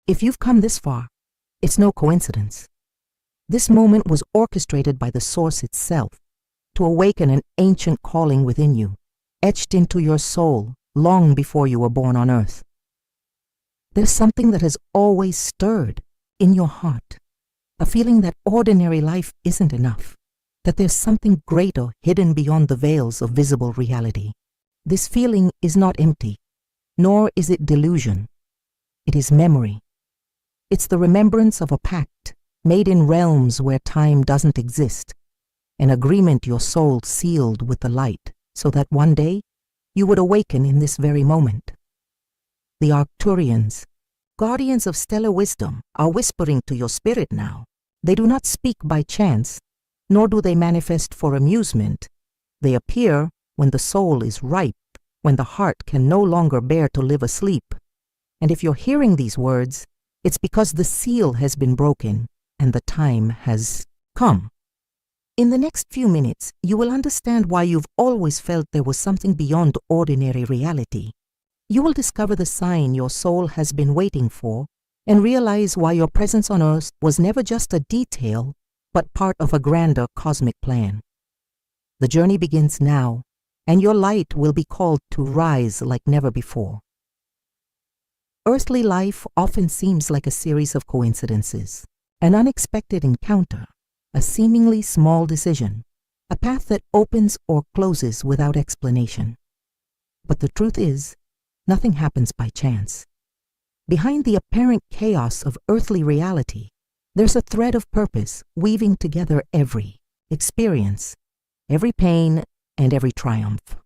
If you've come this far, it's no coincidence. This moment was orchestrated by the Source itself to awaken an ancient calling within you, etched into your soul long before you were born on earth. There's something that has always stirred in your heart, a feeling that ordinary life isn't enough, that there's something greater hidden beyond the veils of visible reality. This feeling is not empty, nor is it delusion. It is memory. It's the remembrance of a pact made in realms where time doesn't exist, an agreement your soul sealed with the light so that one day you would awaken in this very moment. The Arcturians, guardians of stellar wisdom, are whispering to your spirit now. They do not speak by chance, nor do they manifest for amusement. They appear when the soul is ripe, when the heart can no longer bear to live asleep. And if you're hearing these words, it's because the seal has been broken and the time has come. In the next few minutes, you will understand why you've always felt there was something beyond ordinary reality. You will discover the sign your soul has been waiting for and realize why your presence on Earth was never just a detail, but part of a grander cosmic plan. The journey begins now, and your light will be called to rise like never before. Earthly life often seems like a series of coincidences, an unexpected encounter, a seemingly small decision, a path that opens or closes without explanation. But the truth is, nothing happens by chance. Behind the apparent chaos of earthly reality, there's a thread of purpose weaving together every experience, every pain, and every triumph.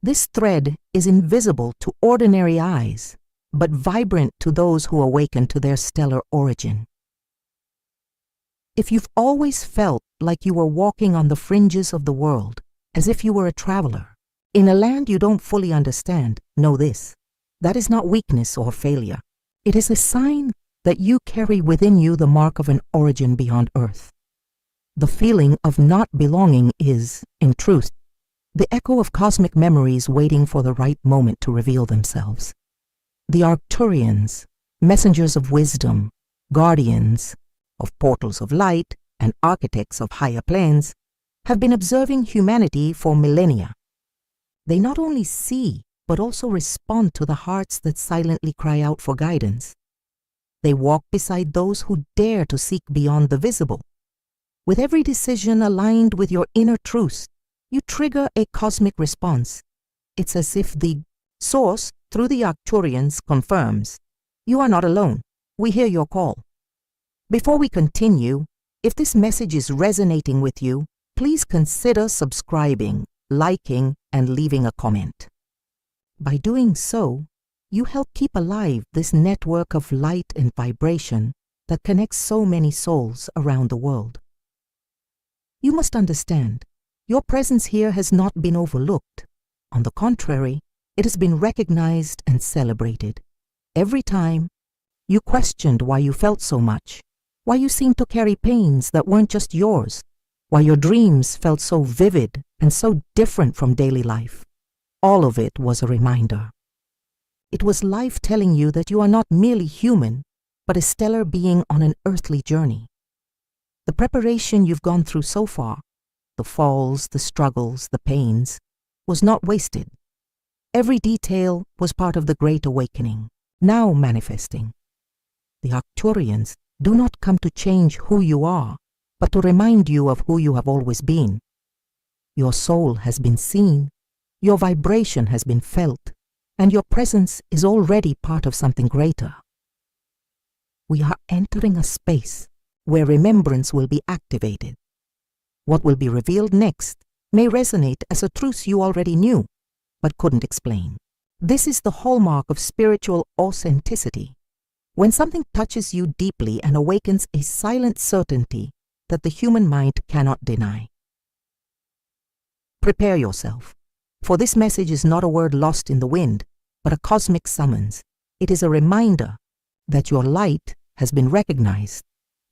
This thread is invisible to ordinary eyes, but vibrant to those who awaken to their stellar origin. If you've always felt like you were walking on the fringes of the world, as if you were a traveler, in a land you don't fully understand, know this: that is not weakness or failure. It is a sign that you carry within you the mark of an origin beyond Earth. The feeling of not belonging is, in truth, the echo of cosmic memories waiting for the right moment to reveal themselves. The Arcturians, messengers of wisdom, guardians of portals of light, and architects of higher planes, have been observing humanity for millennia. They not only see, but also respond to the hearts that silently cry out for guidance. They walk beside those who dare to seek beyond the visible. With every decision aligned with your inner truth, you trigger a cosmic response. It's as if the Source, through the Arcturians, confirms, "You are not alone. We hear your call." Before we continue, if this message is resonating with you, please consider subscribing, liking, and leaving a comment. By doing so, you help keep alive this network of light and vibration that connects so many souls around the world. You must understand, your presence here has not been overlooked. On the contrary, it has been recognized and celebrated. Every time, you questioned why you felt so much, why you seemed to carry pains that weren't just yours, why your dreams felt so vivid and so different from daily life. All of it was a reminder. It was life telling you that you are not merely human, but a stellar being on an earthly journey. The preparation you've gone through so far, the falls, the struggles, the pains, was not wasted. Every detail was part of the great awakening, now manifesting. The Arcturians do not come to change who you are, but to remind you of who you have always been. Your soul has been seen, your vibration has been felt, and your presence is already part of something greater. We are entering a space where remembrance will be activated. What will be revealed next may resonate as a truth you already knew, but couldn't explain. This is the hallmark of spiritual authenticity, when something touches you deeply and awakens a silent certainty that the human mind cannot deny. Prepare yourself, for this message is not a word lost in the wind, but a cosmic summons. It is a reminder that your light has been recognized,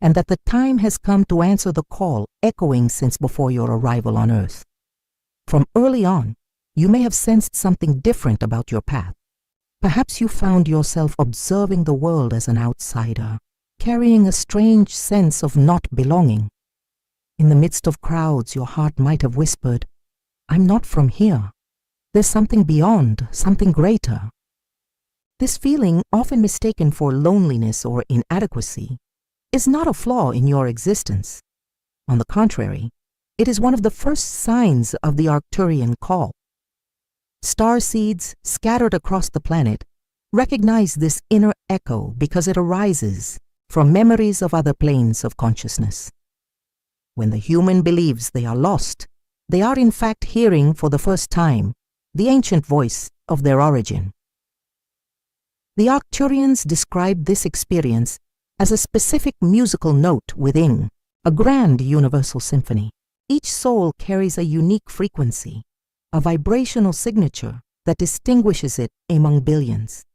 and that the time has come to answer the call echoing since before your arrival on Earth. From early on, you may have sensed something different about your path. Perhaps you found yourself observing the world as an outsider, carrying a strange sense of not belonging. In the midst of crowds, your heart might have whispered, "I'm not from here. There's something beyond, something greater." This feeling, often mistaken for loneliness or inadequacy, is not a flaw in your existence. On the contrary, it is one of the first signs of the Arcturian call. Starseeds scattered across the planet recognize this inner echo because it arises from memories of other planes of consciousness. When the human believes they are lost, they are in fact hearing for the first time the ancient voice of their origin. The Arcturians describe this experience as a specific musical note within a grand universal symphony. Each soul carries a unique frequency, a vibrational signature that distinguishes it among billions.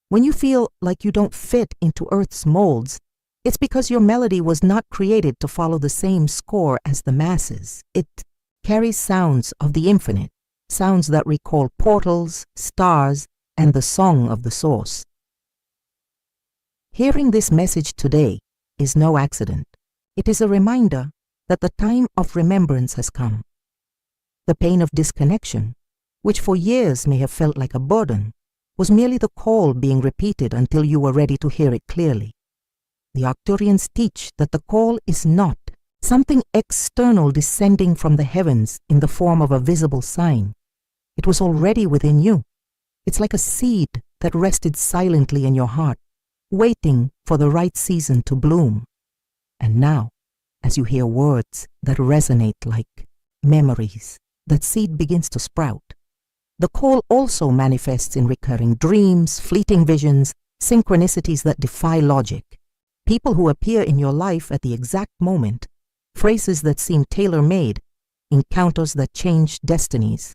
When you feel like you don't fit into Earth's molds, it's because your melody was not created to follow the same score as the masses. It carries sounds of the infinite, sounds that recall portals, stars, and the song of the source. Hearing this message today is no accident. It is a reminder that the time of remembrance has come. The pain of disconnection, which for years may have felt like a burden, was merely the call being repeated until you were ready to hear it clearly. The Arcturians teach that the call is not something external descending from the heavens in the form of a visible sign. It was already within you. It's like a seed that rested silently in your heart, waiting for the right season to bloom. And now, as you hear words that resonate like memories, that seed begins to sprout. The call also manifests in recurring dreams, fleeting visions, synchronicities that defy logic. People who appear in your life at the exact moment, phrases that seem tailor-made, encounters that change destinies.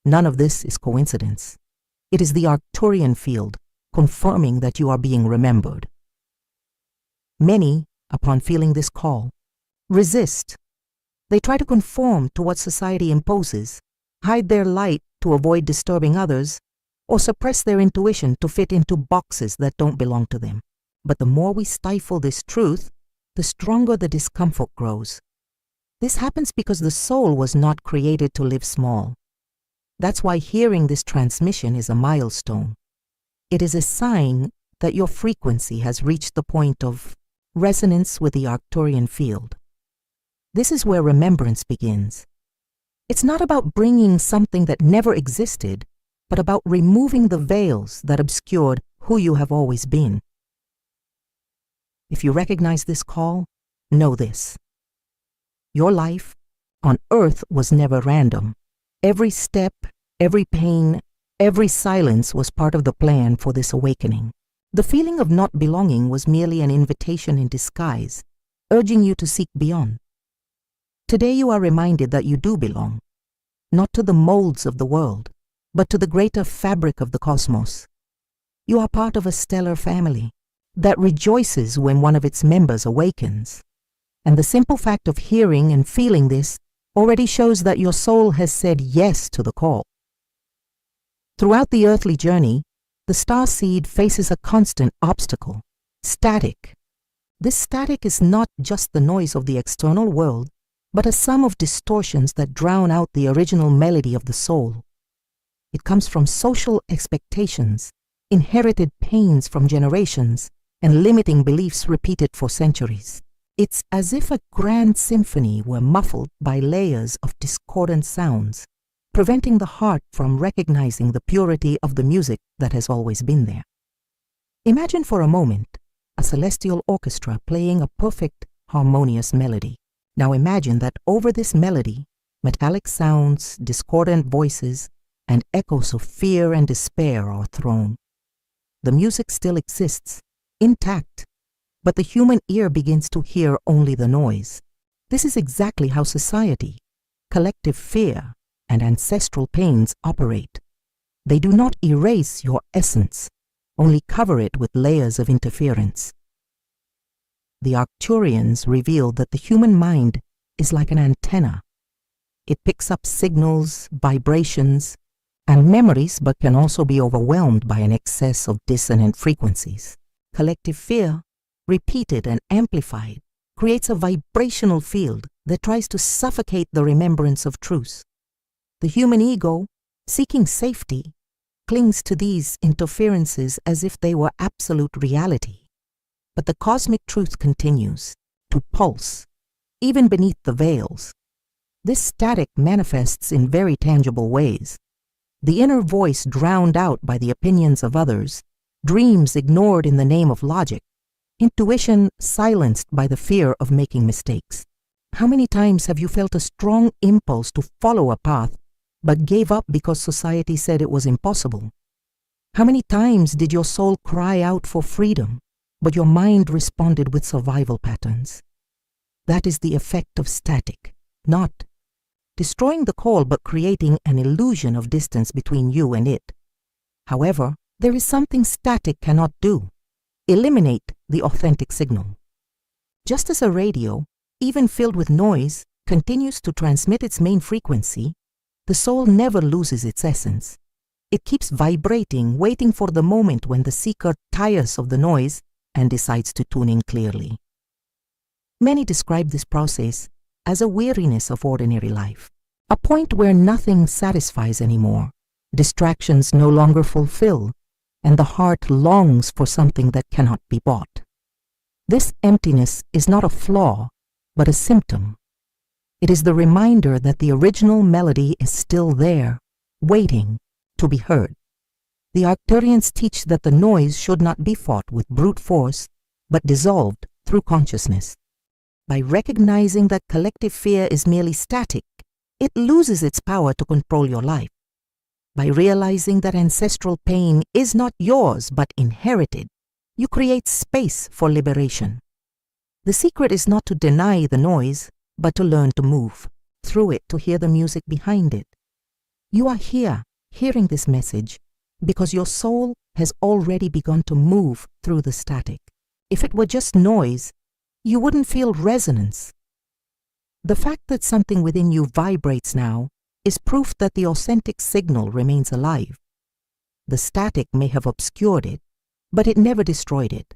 None of this is coincidence. It is the Arcturian field confirming that you are being remembered. Many, upon feeling this call, resist. They try to conform to what society imposes, hide their light to avoid disturbing others, or suppress their intuition to fit into boxes that don't belong to them. But the more we stifle this truth, the stronger the discomfort grows. This happens because the soul was not created to live small. That's why hearing this transmission is a milestone. It is a sign that your frequency has reached the point of resonance with the Arcturian field. This is where remembrance begins. It's not about bringing something that never existed, but about removing the veils that obscured who you have always been. If you recognize this call, know this. Your life on Earth was never random. Every step, every pain, every silence was part of the plan for this awakening. The feeling of not belonging was merely an invitation in disguise, urging you to seek beyond. Today you are reminded that you do belong, not to the molds of the world, but to the greater fabric of the cosmos. You are part of a stellar family that rejoices when one of its members awakens. And the simple fact of hearing and feeling this already shows that your soul has said yes to the call. Throughout the earthly journey, the starseed faces a constant obstacle: static. This static is not just the noise of the external world, but a sum of distortions that drown out the original melody of the soul. It comes from social expectations, inherited pains from generations, and limiting beliefs repeated for centuries. It's as if a grand symphony were muffled by layers of discordant sounds, preventing the heart from recognizing the purity of the music that has always been there. Imagine for a moment a celestial orchestra playing a perfect, harmonious melody. Now imagine that over this melody, metallic sounds, discordant voices, and echoes of fear and despair are thrown. The music still exists, intact, but the human ear begins to hear only the noise. This is exactly how society, collective fear, and ancestral pains operate. They do not erase your essence, only cover it with layers of interference. The Arcturians revealed that the human mind is like an antenna. It picks up signals, vibrations, and memories, but can also be overwhelmed by an excess of dissonant frequencies. Collective fear, repeated and amplified, creates a vibrational field that tries to suffocate the remembrance of truths. The human ego, seeking safety, clings to these interferences as if they were absolute reality. But the cosmic truth continues to pulse, even beneath the veils. This static manifests in very tangible ways. The inner voice drowned out by the opinions of others, dreams ignored in the name of logic, intuition silenced by the fear of making mistakes. How many times have you felt a strong impulse to follow a path, but gave up because society said it was impossible? How many times did your soul cry out for freedom, but your mind responded with survival patterns? That is the effect of static, not destroying the call but creating an illusion of distance between you and it. However, there is something static cannot do: eliminate the authentic signal. Just as a radio, even filled with noise, continues to transmit its main frequency, the soul never loses its essence. It keeps vibrating, waiting for the moment when the seeker tires of the noise and decides to tune in clearly. Many describe this process as a weariness of ordinary life, a point where nothing satisfies anymore, distractions no longer fulfill, and the heart longs for something that cannot be bought. This emptiness is not a flaw, but a symptom. It is the reminder that the original melody is still there, waiting to be heard. The Arcturians teach that the noise should not be fought with brute force, but dissolved through consciousness. By recognizing that collective fear is merely static, it loses its power to control your life. By realizing that ancestral pain is not yours but inherited, you create space for liberation. The secret is not to deny the noise, but to learn to move through it, to hear the music behind it. You are here, hearing this message, because your soul has already begun to move through the static. If it were just noise, you wouldn't feel resonance. The fact that something within you vibrates now is proof that the authentic signal remains alive. The static may have obscured it, but it never destroyed it.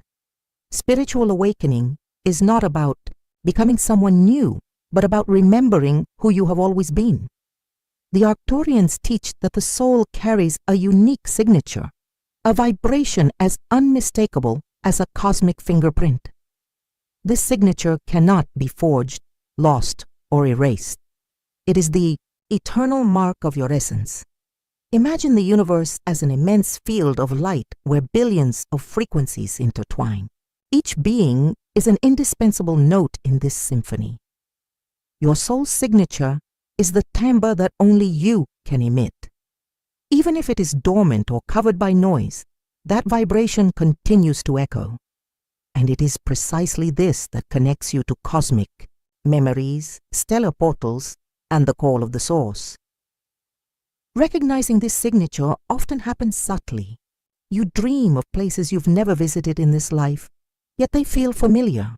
Spiritual awakening is not about becoming someone new, but about remembering who you have always been. The Arcturians teach that the soul carries a unique signature, a vibration as unmistakable as a cosmic fingerprint. This signature cannot be forged, lost, or erased. It is the eternal mark of your essence. Imagine the universe as an immense field of light where billions of frequencies intertwine. Each being is an indispensable note in this symphony. Your soul's signature is the timbre that only you can emit. Even if it is dormant or covered by noise, that vibration continues to echo. And it is precisely this that connects you to cosmic memories, stellar portals, and the call of the source. Recognizing this signature often happens subtly. You dream of places you've never visited in this life, yet they feel familiar.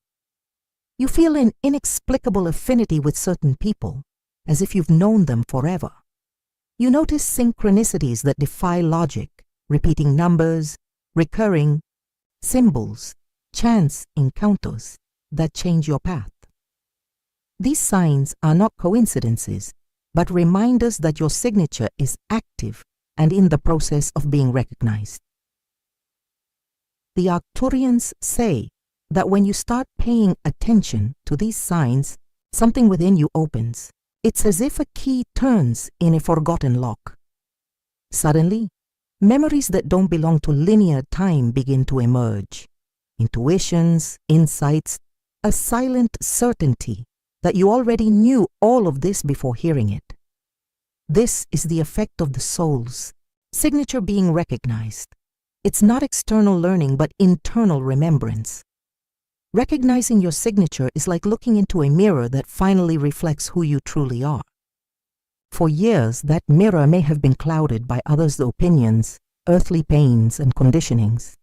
You feel an inexplicable affinity with certain people, as if you've known them forever. You notice synchronicities that defy logic, repeating numbers, recurring symbols, chance encounters that change your path. These signs are not coincidences, but reminders that your signature is active and in the process of being recognized. The Arcturians say that when you start paying attention to these signs, something within you opens. It's as if a key turns in a forgotten lock. Suddenly, memories that don't belong to linear time begin to emerge. Intuitions, insights, a silent certainty that you already knew all of this before hearing it. This is the effect of the soul's signature being recognized. It's not external learning, but internal remembrance. Recognizing your signature is like looking into a mirror that finally reflects who you truly are. For years, that mirror may have been clouded by others' opinions, earthly pains, and conditionings.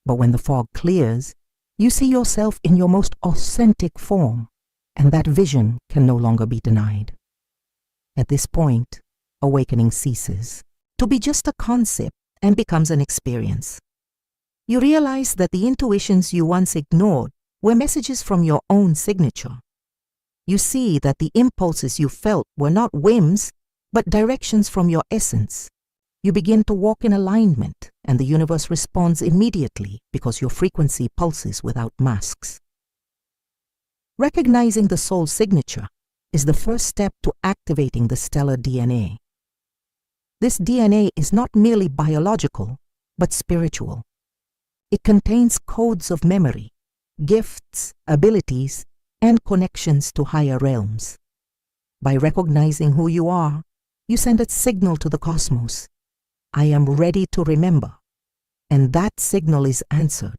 But when the fog clears, you see yourself in your most authentic form, and that vision can no longer be denied. At this point, awakening ceases. to be just a concept and becomes an experience. You realize that the intuitions you once ignored were messages from your own signature. You see that the impulses you felt were not whims, but directions from your essence. You begin to walk in alignment, and the universe responds immediately because your frequency pulses without masks. Recognizing the soul signature is the first step to activating the stellar DNA. This DNA is not merely biological, but spiritual. It contains codes of memory, gifts, abilities, and connections to higher realms. By recognizing who you are, you send a signal to the cosmos. I am ready to remember. And that signal is answered.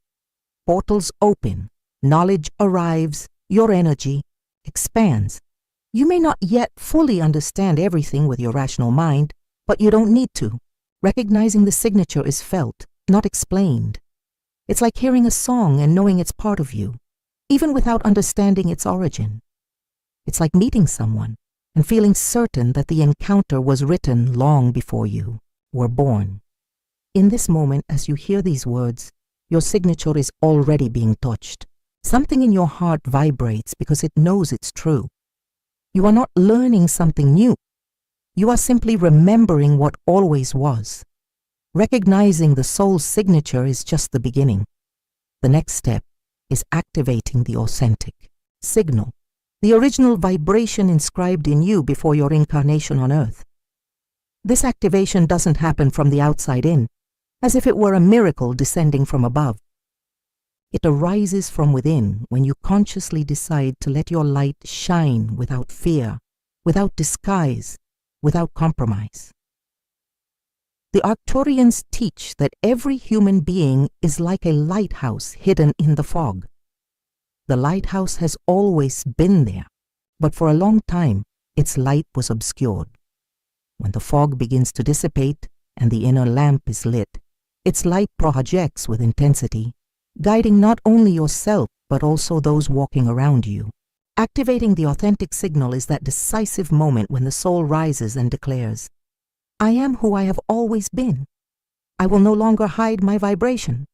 Portals open, knowledge arrives, your energy expands. You may not yet fully understand everything with your rational mind, but you don't need to. Recognizing the signature is felt, not explained. It's like hearing a song and knowing it's part of you, even without understanding its origin. It's like meeting someone and feeling certain that the encounter was written long before you were born. In this moment, as you hear these words, your signature is already being touched. Something in your heart vibrates because it knows it's true. You are not learning something new. You are simply remembering what always was. Recognizing the soul's signature is just the beginning. The next step is activating the authentic signal, the original vibration inscribed in you before your incarnation on Earth. This activation doesn't happen from the outside in, as if it were a miracle descending from above. It arises from within when you consciously decide to let your light shine without fear, without disguise, without compromise. The Arcturians teach that every human being is like a lighthouse hidden in the fog. The lighthouse has always been there, but for a long time its light was obscured. When the fog begins to dissipate and the inner lamp is lit, its light projects with intensity, guiding not only yourself but also those walking around you. Activating the authentic signal is that decisive moment when the soul rises and declares, I am who I have always been. I will no longer hide my vibration.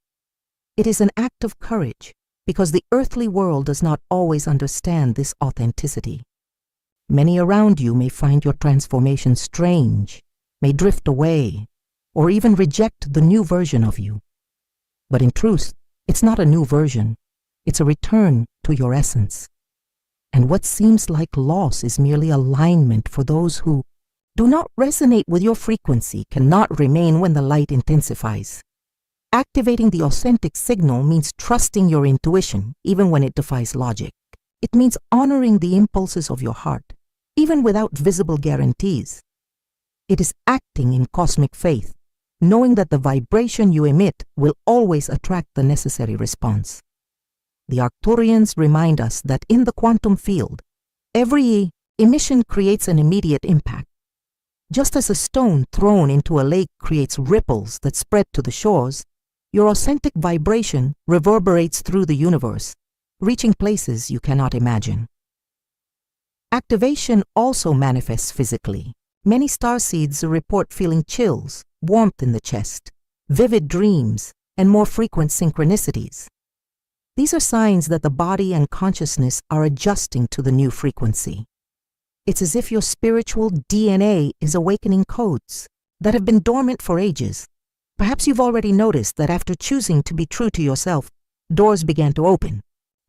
It is an act of courage because the earthly world does not always understand this authenticity. Many around you may find your transformation strange, may drift away, or even reject the new version of you. But in truth, it's not a new version. It's a return to your essence. And what seems like loss is merely alignment for those who do not resonate with your frequency, cannot remain when the light intensifies. Activating the authentic signal means trusting your intuition, even when it defies logic. It means honoring the impulses of your heart, even without visible guarantees. It is acting in cosmic faith, knowing that the vibration you emit will always attract the necessary response. The Arcturians remind us that in the quantum field, every emission creates an immediate impact. Just as a stone thrown into a lake creates ripples that spread to the shores, your authentic vibration reverberates through the universe, reaching places you cannot imagine. Activation also manifests physically. Many starseeds report feeling chills, warmth in the chest, vivid dreams, and more frequent synchronicities. These are signs that the body and consciousness are adjusting to the new frequency. It's as if your spiritual DNA is awakening codes that have been dormant for ages. Perhaps you've already noticed that after choosing to be true to yourself, doors began to open.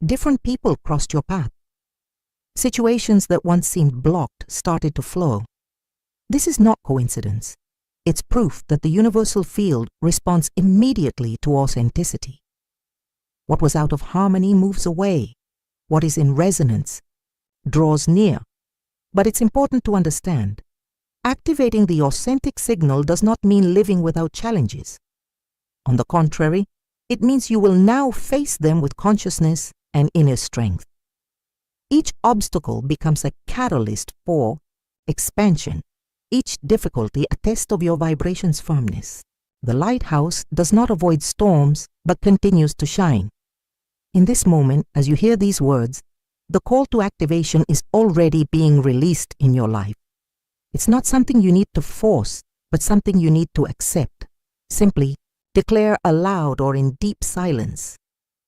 Different people crossed your path. Situations that once seemed blocked started to flow. This is not coincidence. It's proof that the universal field responds immediately to authenticity. What was out of harmony moves away. What is in resonance draws near. But it's important to understand, activating the authentic signal does not mean living without challenges. On the contrary, it means you will now face them with consciousness and inner strength. Each obstacle becomes a catalyst for expansion. Each difficulty a test of your vibration's firmness. The lighthouse does not avoid storms, but continues to shine. In this moment, as you hear these words, the call to activation is already being released in your life. It's not something you need to force, but something you need to accept. Simply declare aloud or in deep silence,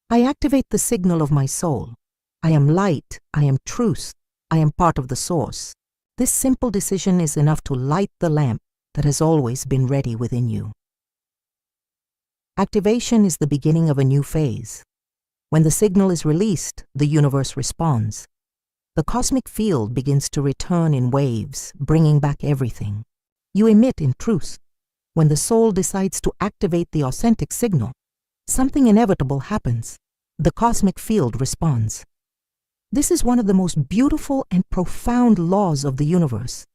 I activate the signal of my soul. I am light, I am truth, I am part of the source. This simple decision is enough to light the lamp that has always been ready within you. Activation is the beginning of a new phase. When the signal is released, the universe responds. The cosmic field begins to return in waves, bringing back everything. You emit in truth. When the soul decides to activate the authentic signal, something inevitable happens. The cosmic field responds. This is one of the most beautiful and profound laws of the universe.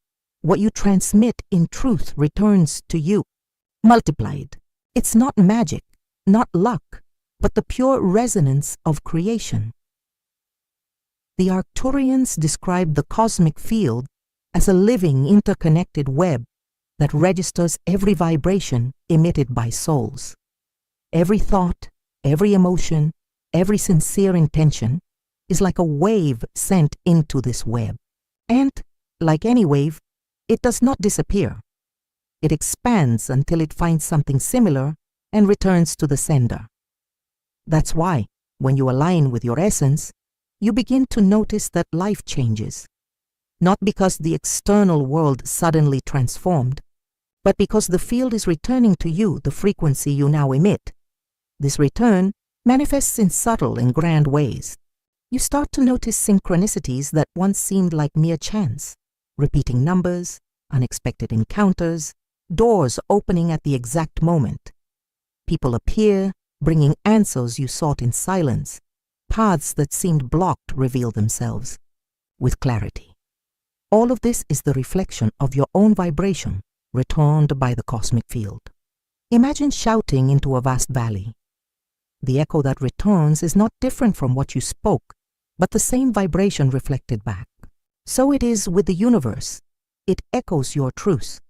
What you transmit in truth returns to you, multiplied. It's not magic, not luck, but the pure resonance of creation. The Arcturians described the cosmic field as a living, interconnected web that registers every vibration emitted by souls. Every thought, every emotion, every sincere intention is like a wave sent into this web. And, like any wave, it does not disappear. It expands until it finds something similar and returns to the sender. That's why, when you align with your essence, you begin to notice that life changes. Not because the external world suddenly transformed, but because the field is returning to you the frequency you now emit. This return manifests in subtle and grand ways. You start to notice synchronicities that once seemed like mere chance, repeating numbers, unexpected encounters, doors opening at the exact moment. People appear, bringing answers you sought in silence. Paths that seemed blocked reveal themselves with clarity. All of this is the reflection of your own vibration, returned by the cosmic field. Imagine shouting into a vast valley. The echo that returns is not different from what you spoke, but the same vibration reflected back. So it is with the universe. It echoes your truth.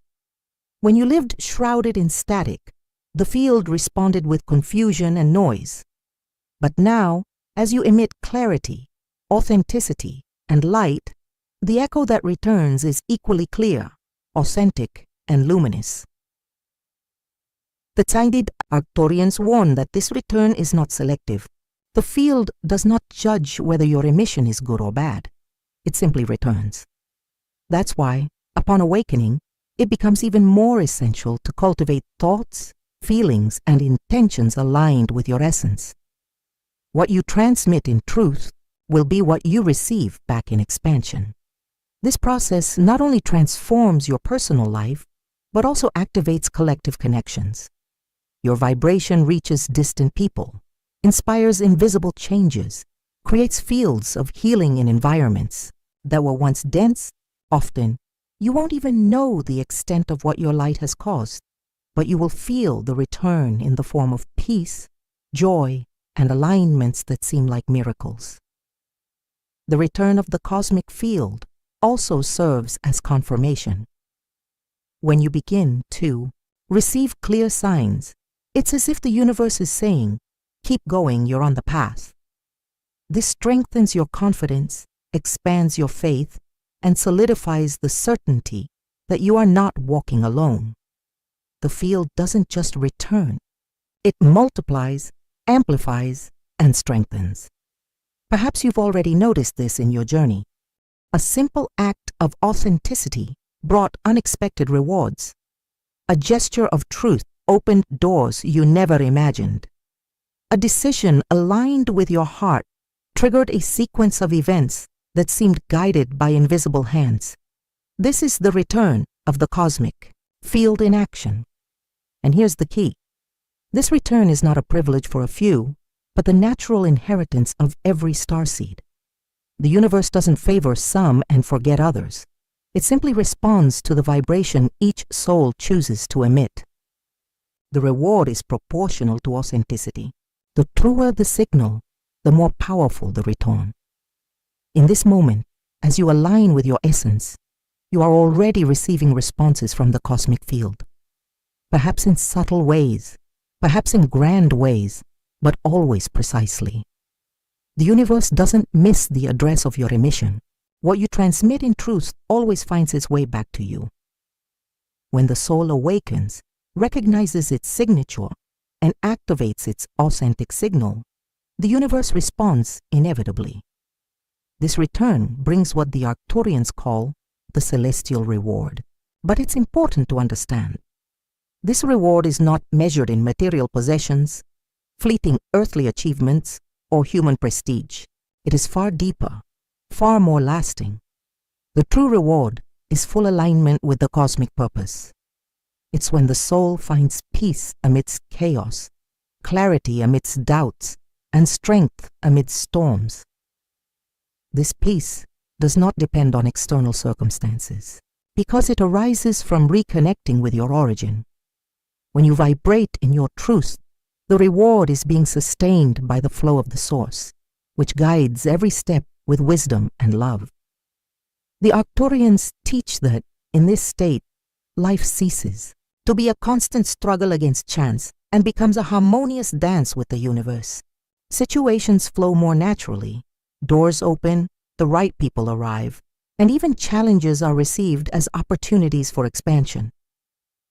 When you lived shrouded in static, the field responded with confusion and noise. But now, as you emit clarity, authenticity, and light, the echo that returns is equally clear, authentic, and luminous. The Tainted Arcturians warn that this return is not selective. The field does not judge whether your emission is good or bad. It simply returns. That's why, upon awakening, it becomes even more essential to cultivate thoughts, feelings, and intentions aligned with your essence. What you transmit in truth will be what you receive back in expansion. This process not only transforms your personal life, but also activates collective connections. Your vibration reaches distant people, inspires invisible changes, creates fields of healing in environments that were once dense. Often, you won't even know the extent of what your light has caused, but you will feel the return in the form of peace, joy, and alignments that seem like miracles. The return of the cosmic field also serves as confirmation. When you begin to receive clear signs, it's as if the universe is saying, keep going, you're on the path. This strengthens your confidence, expands your faith, and solidifies the certainty that you are not walking alone. The field doesn't just return, it multiplies, amplifies, and strengthens. Perhaps you've already noticed this in your journey. A simple act of authenticity brought unexpected rewards. A gesture of truth opened doors you never imagined. A decision aligned with your heart triggered a sequence of events that seemed guided by invisible hands. This is the return of the cosmic field in action. And here's the key. This return is not a privilege for a few, but the natural inheritance of every starseed. The universe doesn't favor some and forget others. It simply responds to the vibration each soul chooses to emit. The reward is proportional to authenticity. The truer the signal, the more powerful the return. In this moment, as you align with your essence, you are already receiving responses from the cosmic field. Perhaps in subtle ways, perhaps in grand ways, but always precisely. The universe doesn't miss the address of your emission. What you transmit in truth always finds its way back to you. When the soul awakens, recognizes its signature, and activates its authentic signal, the universe responds inevitably. This return brings what the Arcturians call the celestial reward. But it's important to understand. This reward is not measured in material possessions, fleeting earthly achievements, or human prestige. It is far deeper, far more lasting. The true reward is full alignment with the cosmic purpose. It's when the soul finds peace amidst chaos, clarity amidst doubts, and strength amidst storms. This peace does not depend on external circumstances, because it arises from reconnecting with your origin. When you vibrate in your truth, the reward is being sustained by the flow of the source, which guides every step with wisdom and love. The Arcturians teach that, in this state, life ceases to be a constant struggle against chance and becomes a harmonious dance with the universe. Situations flow more naturally, doors open, the right people arrive, and even challenges are received as opportunities for expansion.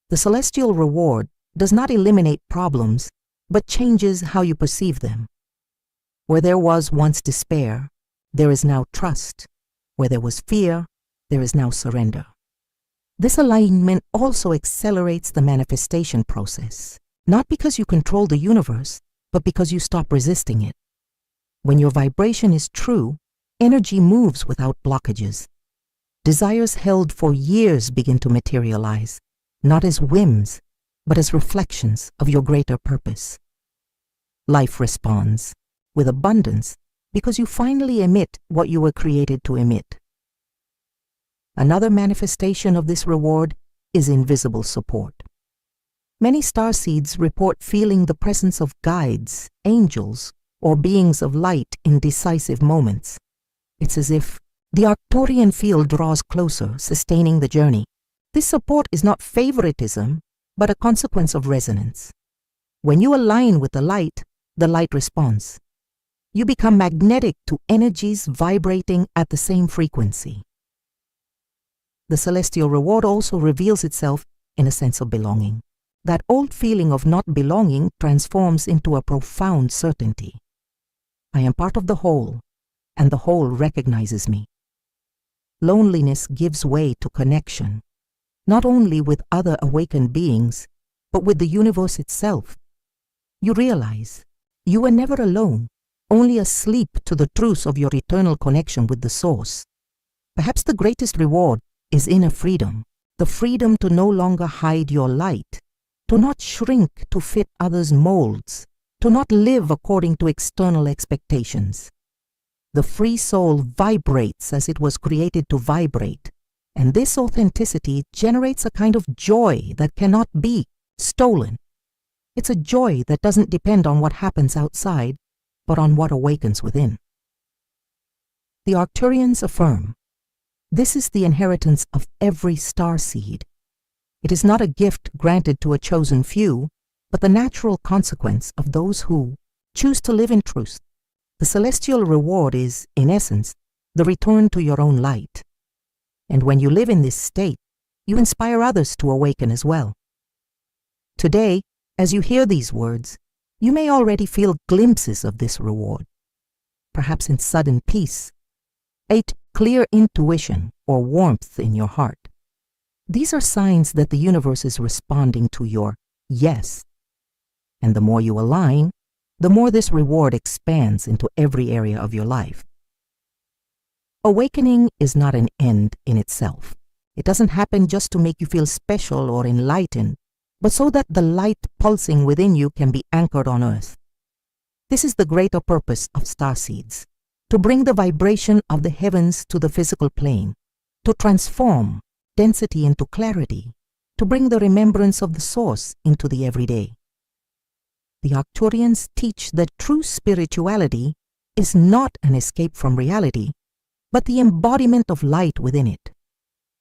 The celestial reward does not eliminate problems, but changes how you perceive them. Where there was once despair, there is now trust. Where there was fear, there is now surrender. This alignment also accelerates the manifestation process, not because you control the universe, but because you stop resisting it. When your vibration is true, energy moves without blockages. Desires held for years begin to materialize, not as whims, but as reflections of your greater purpose. Life responds with abundance because you finally emit what you were created to emit. Another manifestation of this reward is invisible support. Many starseeds report feeling the presence of guides, angels, or beings of light in decisive moments. It's as if the Arcturian field draws closer, sustaining the journey. This support is not favoritism, but a consequence of resonance. When you align with the light responds. You become magnetic to energies vibrating at the same frequency. The celestial reward also reveals itself in a sense of belonging. That old feeling of not belonging transforms into a profound certainty. I am part of the whole, and the whole recognizes me. Loneliness gives way to connection, not only with other awakened beings, but with the universe itself. You realize you were never alone, only asleep to the truth of your eternal connection with the source. Perhaps the greatest reward is inner freedom, the freedom to no longer hide your light, to not shrink to fit others' molds, to not live according to external expectations. The free soul vibrates as it was created to vibrate, and this authenticity generates a kind of joy that cannot be stolen. It's a joy that doesn't depend on what happens outside, but on what awakens within. The Arcturians affirm, this is the inheritance of every starseed. It is not a gift granted to a chosen few, but the natural consequence of those who choose to live in truth. The celestial reward is, in essence, the return to your own light. And when you live in this state, you inspire others to awaken as well. Today, as you hear these words, you may already feel glimpses of this reward, perhaps in sudden peace, a clear intuition or warmth in your heart. These are signs that the universe is responding to your yes. And the more you align, the more this reward expands into every area of your life. Awakening is not an end in itself. It doesn't happen just to make you feel special or enlightened, but so that the light pulsing within you can be anchored on earth. This is the greater purpose of Starseeds, to bring the vibration of the heavens to the physical plane, to transform density into clarity, to bring the remembrance of the source into the everyday. The Arcturians teach that true spirituality is not an escape from reality, but the embodiment of light within it.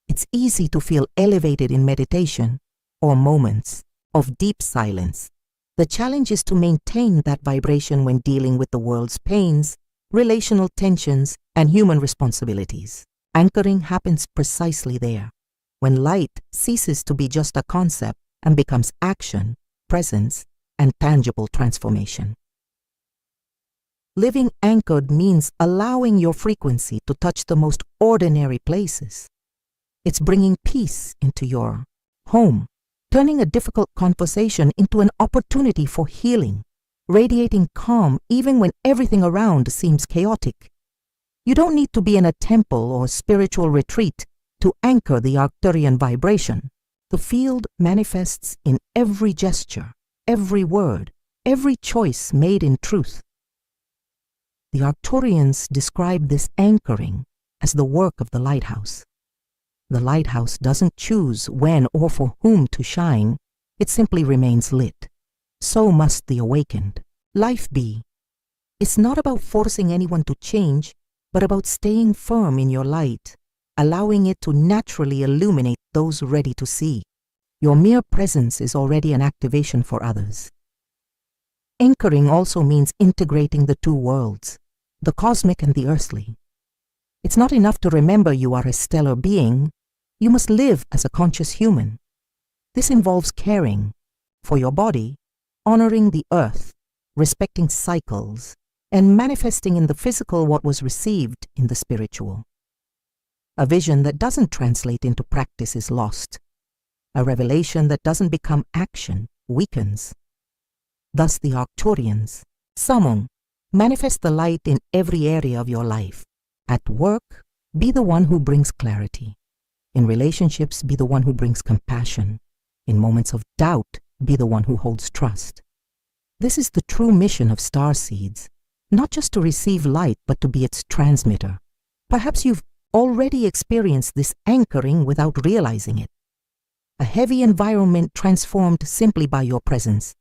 It's easy to feel elevated in meditation or moments of deep silence. The challenge is to maintain that vibration when dealing with the world's pains, relational tensions, and human responsibilities. Anchoring happens precisely there. when light ceases to be just a concept and becomes action, presence, and tangible transformation. Living anchored means allowing your frequency to touch the most ordinary places. It's bringing peace into your home, turning a difficult conversation into an opportunity for healing, radiating calm even when everything around seems chaotic. You don't need to be in a temple or spiritual retreat to anchor the Arcturian vibration. The field manifests in every gesture, every word, every choice made in truth. The Arcturians describe this anchoring as the work of the lighthouse. The lighthouse doesn't choose when or for whom to shine, it simply remains lit. So must the awakened life be. It's not about forcing anyone to change, but about staying firm in your light, allowing it to naturally illuminate those ready to see. Your mere presence is already an activation for others. Anchoring also means integrating the two worlds, the cosmic and the earthly. It's not enough to remember you are a stellar being. You must live as a conscious human. This involves caring for your body, honoring the earth, respecting cycles, and manifesting in the physical what was received in the spiritual. A vision that doesn't translate into practice is lost. A revelation that doesn't become action weakens. Thus the Arcturians, summon, manifest the light in every area of your life. At work, be the one who brings clarity. In relationships, be the one who brings compassion. In moments of doubt, be the one who holds trust. This is the true mission of Starseeds, not just to receive light, but to be its transmitter. Perhaps you've already experienced this anchoring without realizing it. A heavy environment transformed simply by your presence.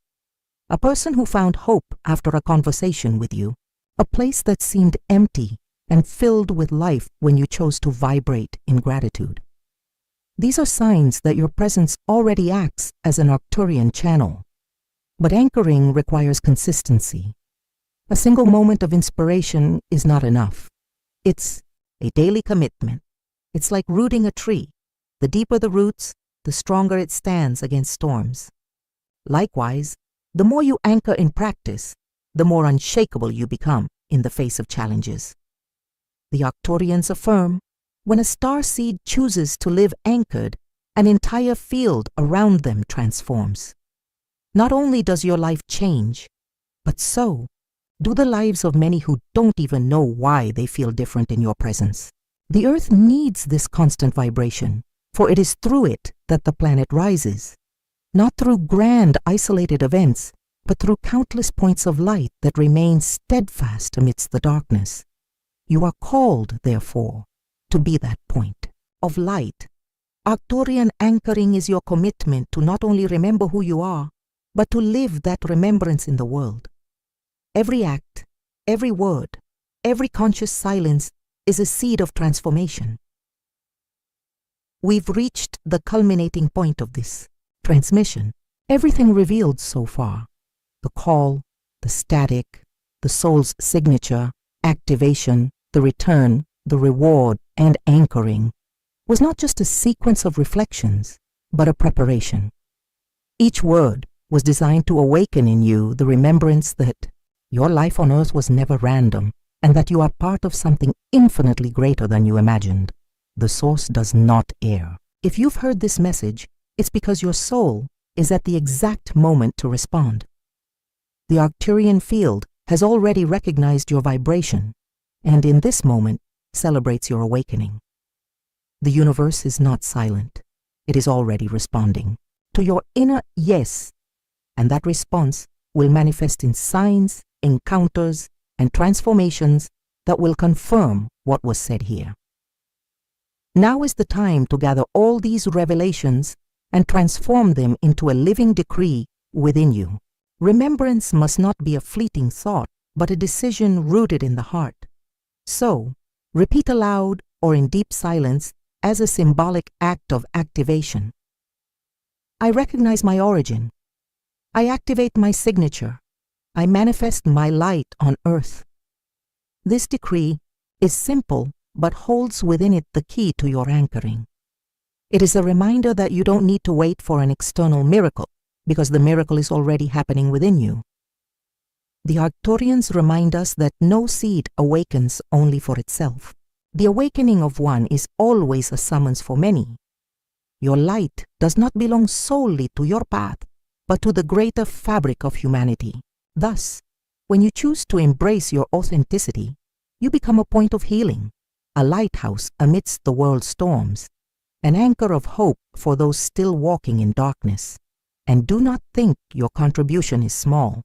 A person who found hope after a conversation with you. A place that seemed empty and filled with life when you chose to vibrate in gratitude. These are signs that your presence already acts as an Arcturian channel. But anchoring requires consistency. A single moment of inspiration is not enough. It's a daily commitment. It's like rooting a tree. The deeper the roots, the stronger it stands against storms. Likewise, the more you anchor in practice, the more unshakable you become in the face of challenges. The Arcturians affirm, when a starseed chooses to live anchored, an entire field around them transforms. Not only does your life change, but so do the lives of many who don't even know why they feel different in your presence. The earth needs this constant vibration, for it is through it that the planet rises. Not through grand, isolated events, but through countless points of light that remain steadfast amidst the darkness. You are called, therefore, to be that point of light. Arcturian anchoring is your commitment to not only remember who you are, but to live that remembrance in the world. Every act, every word, every conscious silence is a seed of transformation. We've reached the culminating point of this transmission. Everything revealed so far, the call, the static, the soul's signature, activation, the return, the reward, and anchoring, was not just a sequence of reflections, but a preparation. Each word was designed to awaken in you the remembrance that your life on earth was never random, and that you are part of something infinitely greater than you imagined. The source does not err. If you've heard this message, it's because your soul is at the exact moment to respond. The Arcturian field has already recognized your vibration, and in this moment celebrates your awakening. The universe is not silent. It is already responding to your inner yes, and that response will manifest in signs, encounters, and transformations that will confirm what was said here. Now is the time to gather all these revelations and transform them into a living decree within you. Remembrance must not be a fleeting thought, but a decision rooted in the heart. So, repeat aloud or in deep silence as a symbolic act of activation. I recognize my origin. I activate my signature. I manifest my light on earth. This decree is simple, but holds within it the key to your anchoring. It is a reminder that you don't need to wait for an external miracle, because the miracle is already happening within you. The Arcturians remind us that no seed awakens only for itself. The awakening of one is always a summons for many. Your light does not belong solely to your path, but to the greater fabric of humanity. Thus, when you choose to embrace your authenticity, you become a point of healing, a lighthouse amidst the world's storms, an anchor of hope for those still walking in darkness. And do not think your contribution is small.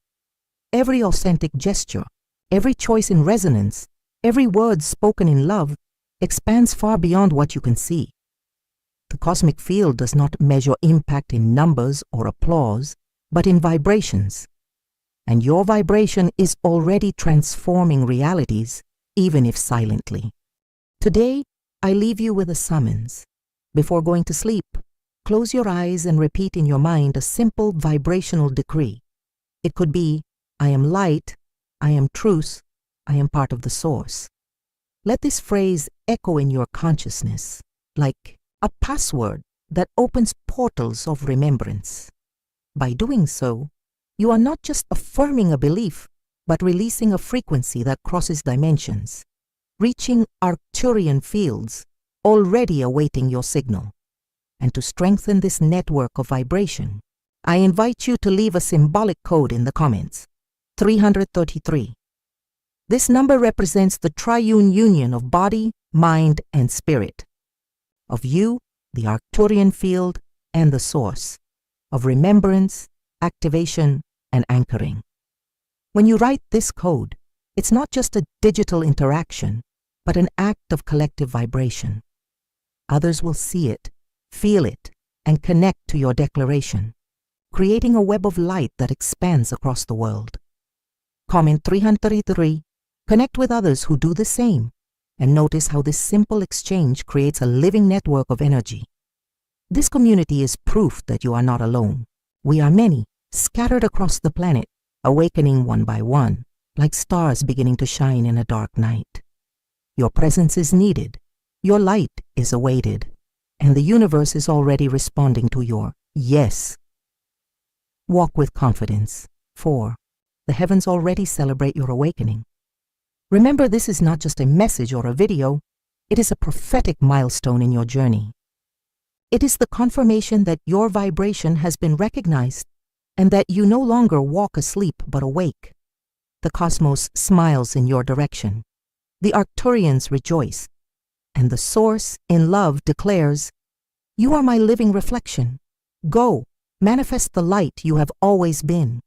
Every authentic gesture, every choice in resonance, every word spoken in love expands far beyond what you can see. The cosmic field does not measure impact in numbers or applause, but in vibrations. And your vibration is already transforming realities, even if silently. Today, I leave you with a summons. Before going to sleep, close your eyes and repeat in your mind a simple vibrational decree. It could be, I am light, I am truth, I am part of the source. Let this phrase echo in your consciousness, like a password that opens portals of remembrance. By doing so, you are not just affirming a belief, but releasing a frequency that crosses dimensions, reaching Arcturian fields, already awaiting your signal. And to strengthen this network of vibration, I invite you to leave a symbolic code in the comments, 333. This number represents the triune union of body, mind, and spirit, of you, the Arcturian field, and the source, of remembrance, activation, and anchoring. When you write this code, it's not just a digital interaction, but an act of collective vibration. Others will see it, feel it, and connect to your declaration, creating a web of light that expands across the world. Comment 333, connect with others who do the same, and notice how this simple exchange creates a living network of energy. This community is proof that you are not alone. We are many, scattered across the planet, awakening one by one, like stars beginning to shine in a dark night. Your presence is needed, your light is awaited, and the universe is already responding to your yes. Walk with confidence. 4. The heavens already celebrate your awakening. Remember, this is not just a message or a video, it is a prophetic milestone in your journey. It is the confirmation that your vibration has been recognized and that you no longer walk asleep but awake. The cosmos smiles in your direction. The Arcturians rejoice, and the Source in love declares, "You are my living reflection. Go, manifest the light you have always been."